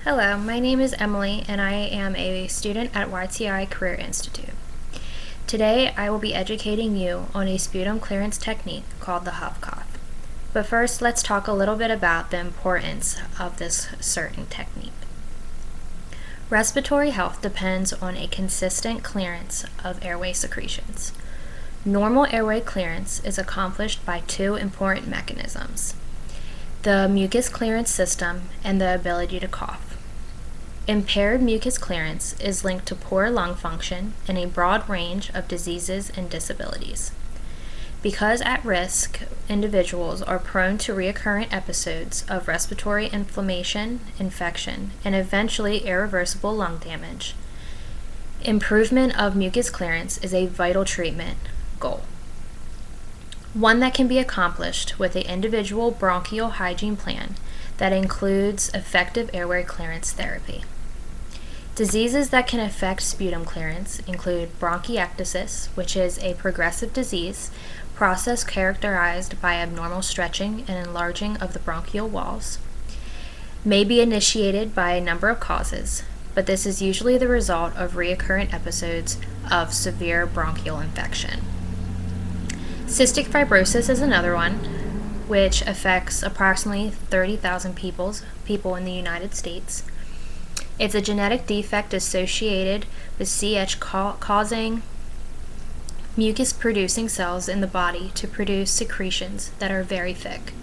Hello, my name is Emily and I am a student at YTI Career Institute. Today I will be educating you on a sputum clearance technique called the Huff Cough. But first, let's talk a little bit about the importance of this certain technique. Respiratory health depends on a consistent clearance of airway secretions. Normal airway clearance is accomplished by two important mechanisms: the mucus clearance system and the ability to cough. Impaired mucus clearance is linked to poor lung function and a broad range of diseases and disabilities. Because at-risk individuals are prone to recurrent episodes of respiratory inflammation, infection, and eventually irreversible lung damage, improvement of mucus clearance is a vital treatment goal, one that can be accomplished with an individual bronchial hygiene plan that includes effective airway clearance therapy. Diseases that can affect sputum clearance include bronchiectasis, which is a progressive disease process characterized by abnormal stretching and enlarging of the bronchial walls. May be initiated by a number of causes, but this is usually the result of recurrent episodes of severe bronchial infection. Cystic fibrosis is another one, which affects approximately 30,000 people in the United States. It's a genetic defect associated with CH causing mucus-producing cells in the body to produce secretions that are very thick.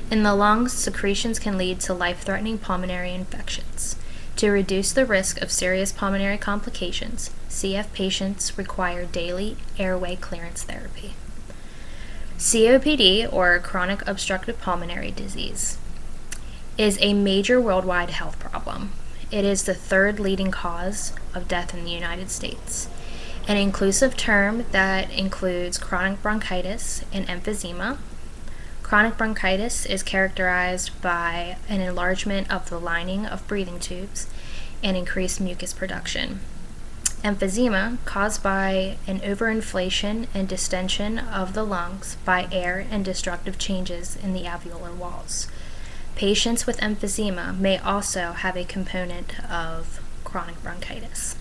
In the lungs, secretions can lead to life-threatening pulmonary infections. To reduce the risk of serious pulmonary complications, CF patients require daily airway clearance therapy. COPD, or chronic obstructive pulmonary disease, is a major worldwide health problem. It is the third leading cause of death in the United States, an inclusive term that includes chronic bronchitis and emphysema. Chronic bronchitis is characterized by an enlargement of the lining of breathing tubes and increased mucus production. Emphysema, caused by an overinflation and distension of the lungs by air and destructive changes in the alveolar walls. Patients with emphysema may also have a component of chronic bronchitis.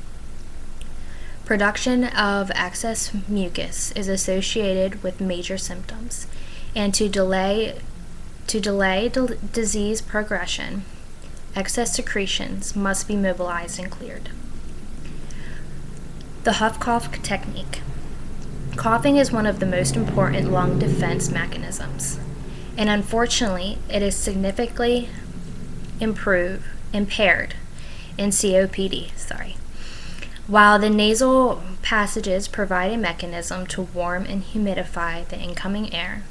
Production of excess mucus is associated with major symptoms, and to delay disease progression, excess secretions must be mobilized and cleared. The Huff Cough technique. Coughing is one of the most important lung defense mechanisms, and unfortunately, it is significantly impaired in COPD. While the nasal passages provide a mechanism to warm and humidify the incoming air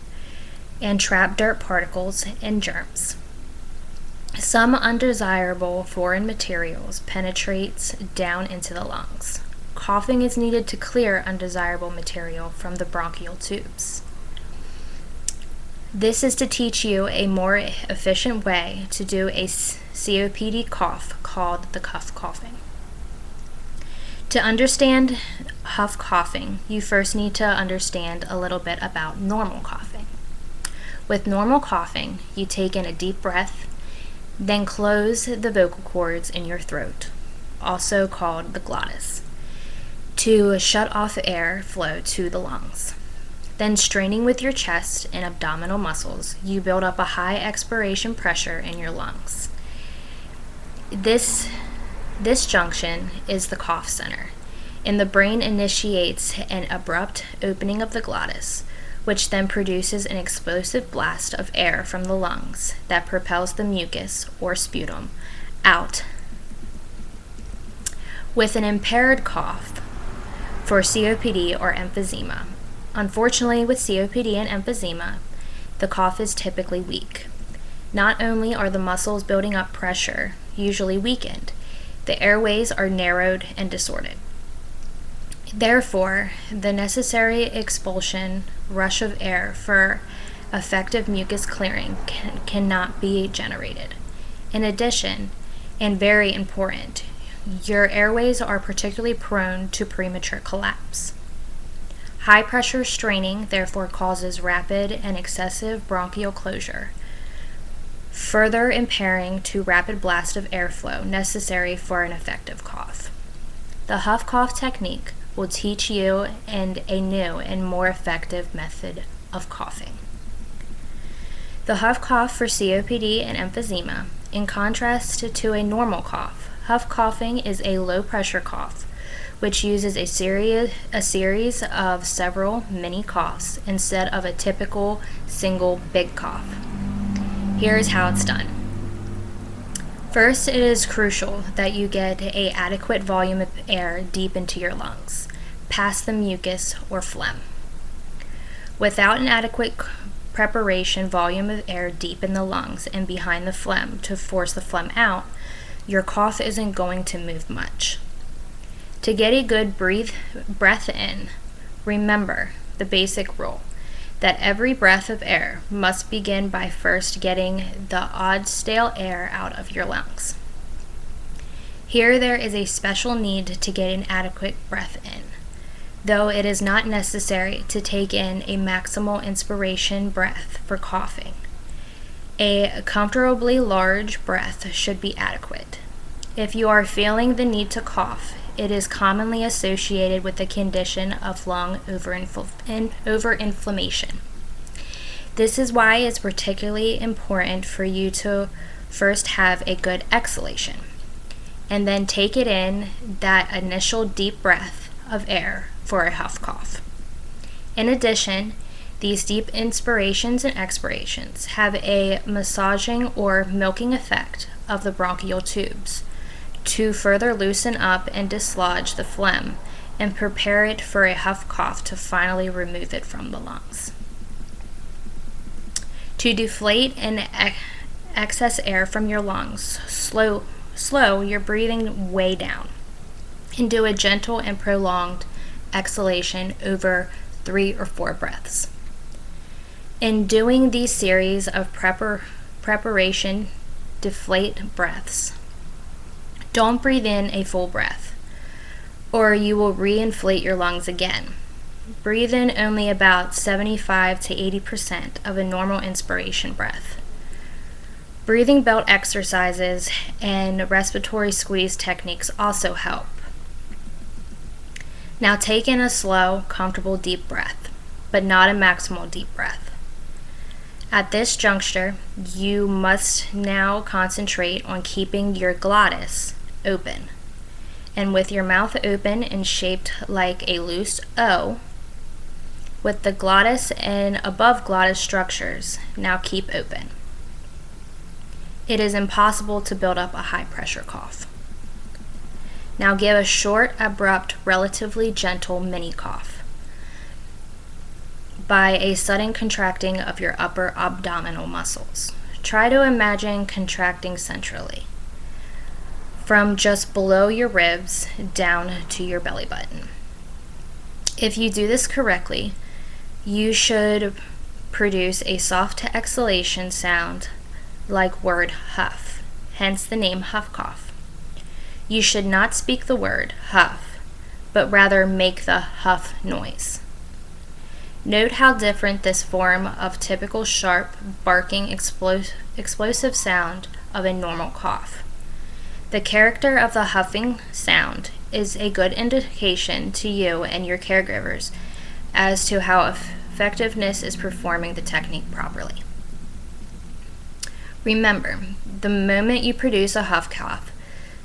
and trap dirt particles and germs, some undesirable foreign materials penetrates down into the lungs. Coughing is needed to clear undesirable material from the bronchial tubes. This is to teach you a more efficient way to do a COPD cough called the Huff coughing. To understand Huff coughing, you first need to understand a little bit about normal coughing. With normal coughing, you take in a deep breath, then close the vocal cords in your throat, also called the glottis, to shut off air flow to the lungs. Then, straining with your chest and abdominal muscles, you build up a high expiration pressure in your lungs. This junction is the cough center, and the brain initiates an abrupt opening of the glottis, which then produces an explosive blast of air from the lungs that propels the mucus, or sputum, out. With an impaired cough, for COPD or emphysema. Unfortunately, with COPD and emphysema, the cough is typically weak. Not only are the muscles building up pressure usually weakened, the airways are narrowed and distorted. Therefore, the necessary expulsion rush of air for effective mucus clearing cannot be generated. In addition, and very important, your airways are particularly prone to premature collapse. High pressure straining therefore causes rapid and excessive bronchial closure. further impairing to rapid blast of airflow necessary for an effective cough. The huff cough technique will teach you a new and more effective method of coughing. The huff cough for COPD and emphysema, in contrast to a normal cough, huff coughing is a low-pressure cough, which uses a series of several mini coughs instead of a typical single big cough. Here is how it's done. First, it is crucial that you get an adequate volume of air deep into your lungs, past the mucus or phlegm. Without an adequate preparation volume of air deep in the lungs and behind the phlegm to force the phlegm out, your cough isn't going to move much. To get a good breath in, remember the basic rule that every breath of air must begin by first getting the odd stale air out of your lungs. Here there is a special need to get an adequate breath in, though it is not necessary to take in a maximal inspiration breath for coughing. A comfortably large breath should be adequate. If you are feeling the need to cough, it is commonly associated with the condition of lung overinflammation. This is why it's particularly important for you to first have a good exhalation, and then take it in that initial deep breath of air for a huff cough. In addition, these deep inspirations and expirations have a massaging or milking effect of the bronchial tubes to further loosen up and dislodge the phlegm and prepare it for a huff cough to finally remove it from the lungs. To deflate and excess air from your lungs, slow your breathing way down and do a gentle and prolonged exhalation over 3 or 4 breaths. In doing these series of preparation deflate breaths, don't breathe in a full breath, or you will reinflate your lungs again. Breathe in only about 75 to 80% of a normal inspiration breath. Breathing belt exercises and respiratory squeeze techniques also help. Now take in a slow, comfortable deep breath, but not a maximal deep breath. At this juncture, you must now concentrate on keeping your glottis open. And with your mouth open and shaped like a loose O, with the glottis and above glottis structures now keep open. It is impossible to build up a high pressure cough. Now give a short, abrupt, relatively gentle mini cough by a sudden contracting of your upper abdominal muscles. Try to imagine contracting centrally, from just below your ribs down to your belly button. If you do this correctly, you should produce a soft exhalation sound like word huff, hence the name huff cough. You should not speak the word huff, but rather make the huff noise. Note how different this form of typical sharp, barking, explosive sound of a normal cough. The character of the huffing sound is a good indication to you and your caregivers as to how effectiveness is performing the technique properly. Remember, the moment you produce a huff cough,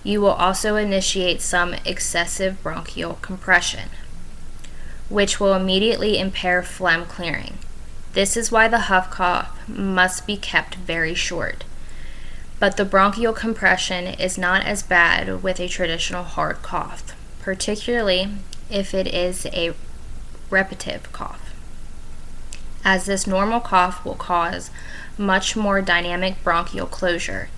you will also initiate some excessive bronchial compression, which will immediately impair phlegm clearing. This is why the huff cough must be kept very short. But the bronchial compression is not as bad with a traditional hard cough, particularly if it is a repetitive cough, as this normal cough will cause much more dynamic bronchial closure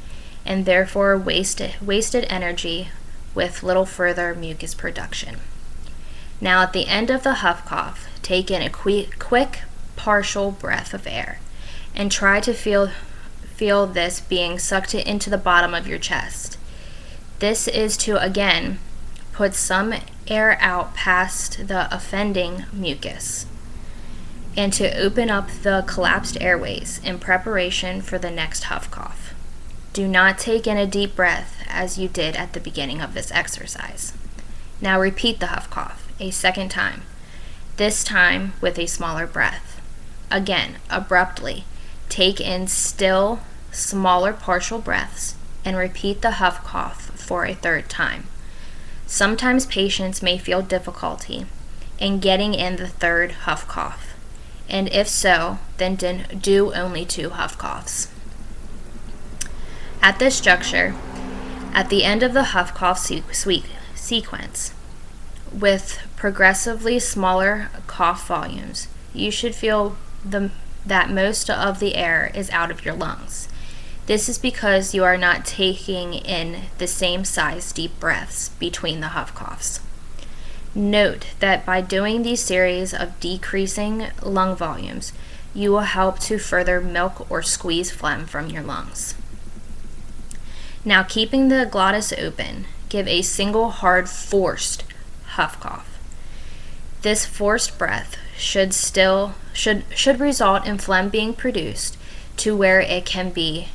and therefore wasted energy with little further mucus production. Now at the end of the huff cough, take in a quick partial breath of air and try to feel this being sucked into the bottom of your chest. This is to again put some air out past the offending mucus and to open up the collapsed airways in preparation for the next huff cough. Do not take in a deep breath as you did at the beginning of this exercise. Now repeat the huff cough a second time, this time with a smaller breath. Again, abruptly, take in still smaller partial breaths and repeat the huff cough for a third time. Sometimes patients may feel difficulty in getting in the third huff cough, and if so, then do only 2 huff coughs. At this juncture, at the end of the huff cough sequence, with progressively smaller cough volumes, you should feel that most of the air is out of your lungs. This is because you are not taking in the same size deep breaths between the huff coughs. Note that by doing these series of decreasing lung volumes, you will help to further milk or squeeze phlegm from your lungs. Now, keeping the glottis open, give a single hard forced huff cough. This forced breath should result in phlegm being produced to where it can be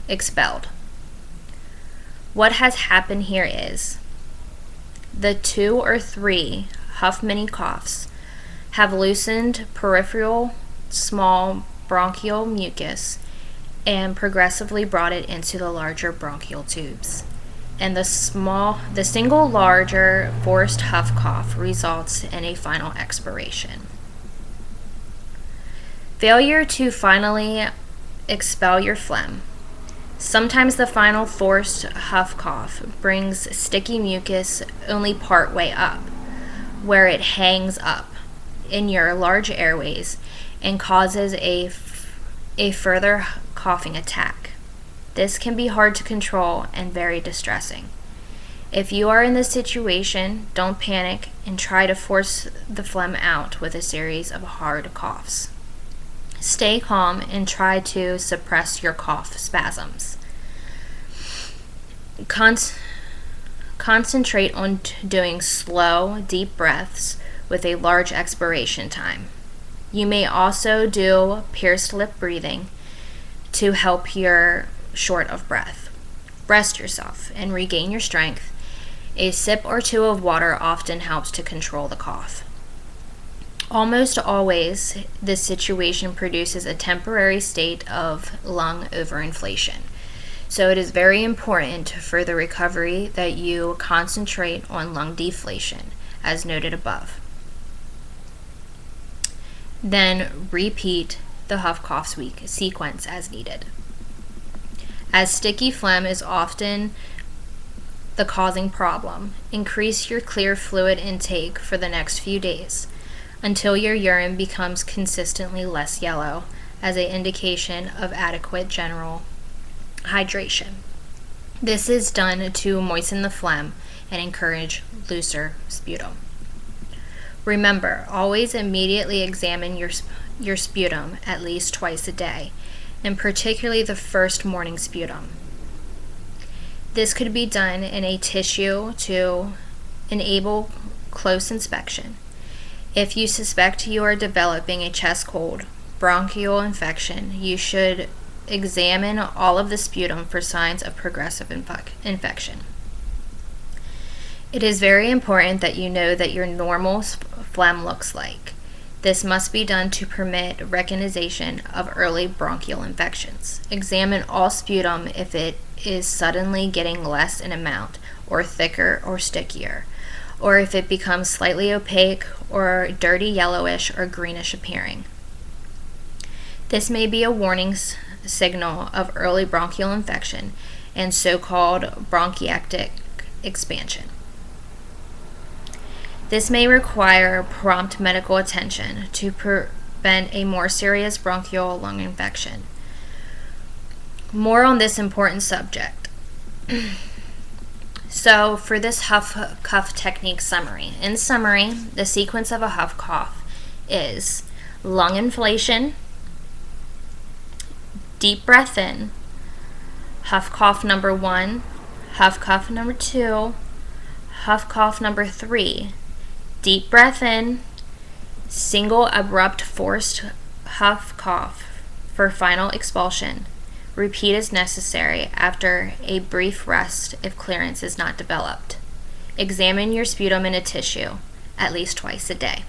expelled. What has happened here is the 2 or 3 huff mini coughs have loosened peripheral small bronchial mucus and progressively brought it into the larger bronchial tubes. And the single larger forced huff cough results in a final expiration. Failure to finally expel your phlegm. Sometimes the final forced huff cough brings sticky mucus only part way up, where it hangs up in your large airways and causes a further coughing attack. This can be hard to control and very distressing. If you are in this situation, don't panic and try to force the phlegm out with a series of hard coughs. Stay calm and try to suppress your cough spasms. Concentrate on doing slow, deep breaths with a large expiration time. You may also do pursed lip breathing to help you're short of breath. Rest yourself and regain your strength. A sip or 2 of water often helps to control the cough. Almost always, this situation produces a temporary state of lung overinflation. So it is very important for the recovery that you concentrate on lung deflation, as noted above. Then repeat the huff cough sequence as needed. As sticky phlegm is often the causing problem, increase your clear fluid intake for the next few days until your urine becomes consistently less yellow as an indication of adequate general hydration. This is done to moisten the phlegm and encourage looser sputum. Remember, always immediately examine your sputum at least twice a day, and particularly the first morning sputum. This could be done in a tissue to enable close inspection. If you suspect you are developing a chest cold, bronchial infection, you should examine all of the sputum for signs of progressive infection. It is very important that you know that your normal phlegm looks like. This must be done to permit recognition of early bronchial infections. Examine all sputum if it is suddenly getting less in amount, or thicker or stickier, or if it becomes slightly opaque or dirty yellowish or greenish appearing. This may be a warning signal of early bronchial infection and so-called bronchiectatic expansion. This may require prompt medical attention to prevent a more serious bronchial lung infection. More on this important subject. So, for this huff cough technique summary. In summary, the sequence of a huff cough is lung inflation, deep breath in, huff cough number 1, huff cough number 2, huff cough number 3, deep breath in, single abrupt forced huff cough for final expulsion, Repeat is necessary after a brief rest if clearance is not developed. Examine your sputum in a tissue at least twice a day.